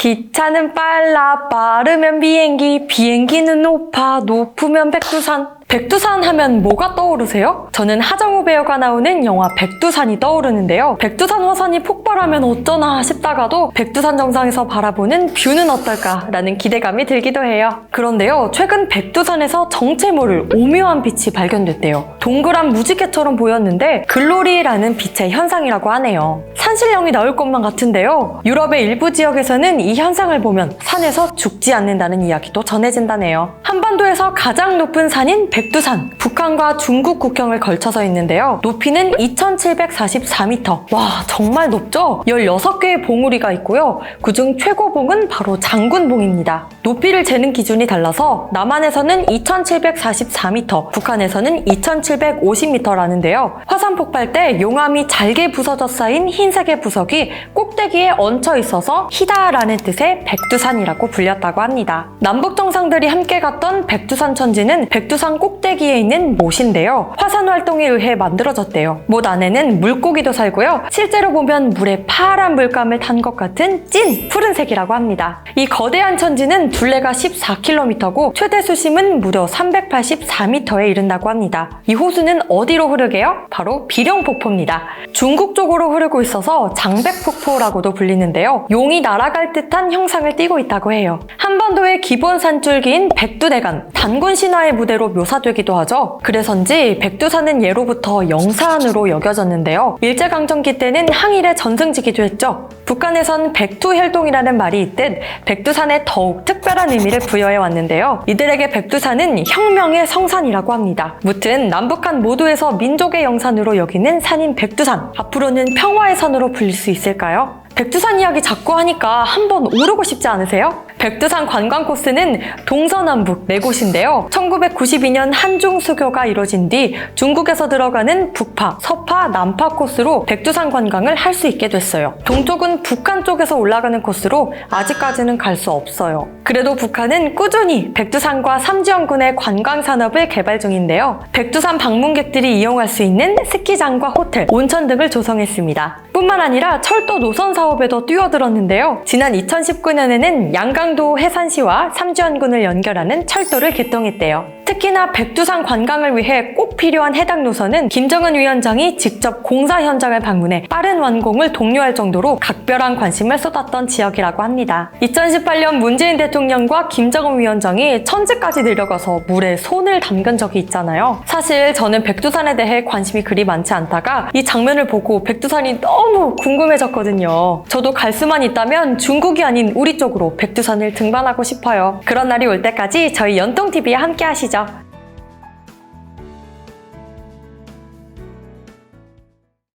기차는 빨라, 빠르면 비행기, 비행기는 높아, 높으면 백두산. 백두산 하면 뭐가 떠오르세요? 저는 하정우 배우가 나오는 영화 백두산이 떠오르는데요. 백두산 화산이 폭발하면 어쩌나 싶다가도 백두산 정상에서 바라보는 뷰는 어떨까라는 기대감이 들기도 해요. 그런데요, 최근 백두산에서 정체 모를 오묘한 빛이 발견됐대요. 동그란 무지개처럼 보였는데 글로리라는 빛의 현상이라고 하네요. 산신령이 나올 것만 같은데요. 유럽의 일부 지역에서는 이 현상을 보면 산에서 죽지 않는다는 이야기도 전해진다네요. 한반도에서 가장 높은 산인 백두산, 북한과 중국 국경을 걸쳐서 있는데요. 높이는 2744m. 와, 정말 높죠? 16개의 봉우리가 있고요. 그중 최고봉은 바로 장군봉입니다. 높이를 재는 기준이 달라서 남한에서는 2744m, 북한에서는 2750m라는데요. 화산 폭발 때 용암이 잘게 부서져 쌓인 흰색의 부석이 꼭대기에 얹혀 있어서 희다라는 뜻의 백두산이라고 불렸다고 합니다. 남북 정상들이 함께 갔던 백두산 천지는 백두산 꼭대기에 있는 못인데요. 화산 활동에 의해 만들어졌대요. 못 안에는 물고기도 살고요. 실제로 보면 물에 파란 물감을 탄 것 같은 찐 푸른색이라고 합니다. 이 거대한 천지는 둘레가 14km고 최대 수심은 무려 384m에 이른다고 합니다. 이 호수는 어디로 흐르게요? 바로 비룡폭포입니다. 중국 쪽으로 흐르고 있어서 장백폭포라고도 불리는데요. 용이 날아갈 듯한 형상을 띠고 있다고 해요. 한반도의 기본 산줄기인 백두대간, 단군 신화의 무대로 묘사되기도 하죠. 그래서인지 백두산은 예로부터 영산으로 여겨졌는데요. 일제강점기 때는 항일의 전승지기도 했죠. 북한에선 백두혈동이라는 말이 있듯 백두산에 더욱 특별한 의미를 부여해 왔는데요. 이들에게 백두산은 혁명의 성산이라고 합니다. 무튼 남북한 모두에서 민족의 영산으로 여기는 산인 백두산, 앞으로는 평화의 산으로 불릴 수 있을까요? 백두산 이야기 자꾸 하니까 한번 오르고 싶지 않으세요? 백두산 관광 코스는 동서남북 4곳인데요. 1992년 한중 수교가 이뤄진 뒤 중국에서 들어가는 북파, 서파, 남파 코스로 백두산 관광을 할 수 있게 됐어요. 동쪽은 북한 쪽에서 올라가는 코스로 아직까지는 갈 수 없어요. 그래도 북한은 꾸준히 백두산과 삼지연군의 관광 산업을 개발 중인데요. 백두산 방문객들이 이용할 수 있는 스키장과 호텔, 온천 등을 조성했습니다. 뿐만 아니라 철도 노선 사업에도 뛰어들었는데요. 지난 2019년에는 양강도 해산시와 삼지연군을 연결하는 철도를 개통했대요. 특히나 백두산 관광을 위해 꼭 필요한 해당 노선은 김정은 위원장이 직접 공사 현장을 방문해 빠른 완공을 독려할 정도로 각별한 관심을 쏟았던 지역이라고 합니다. 2018년 문재인 대통령과 김정은 위원장이 천지까지 내려가서 물에 손을 담근 적이 있잖아요. 사실 저는 백두산에 대해 관심이 그리 많지 않다가 이 장면을 보고 백두산이 너무 궁금해졌거든요. 저도 갈 수만 있다면 중국이 아닌 우리 쪽으로 백두산을 등반하고 싶어요. 그런 날이 올 때까지 저희 연통TV와 함께 하시죠.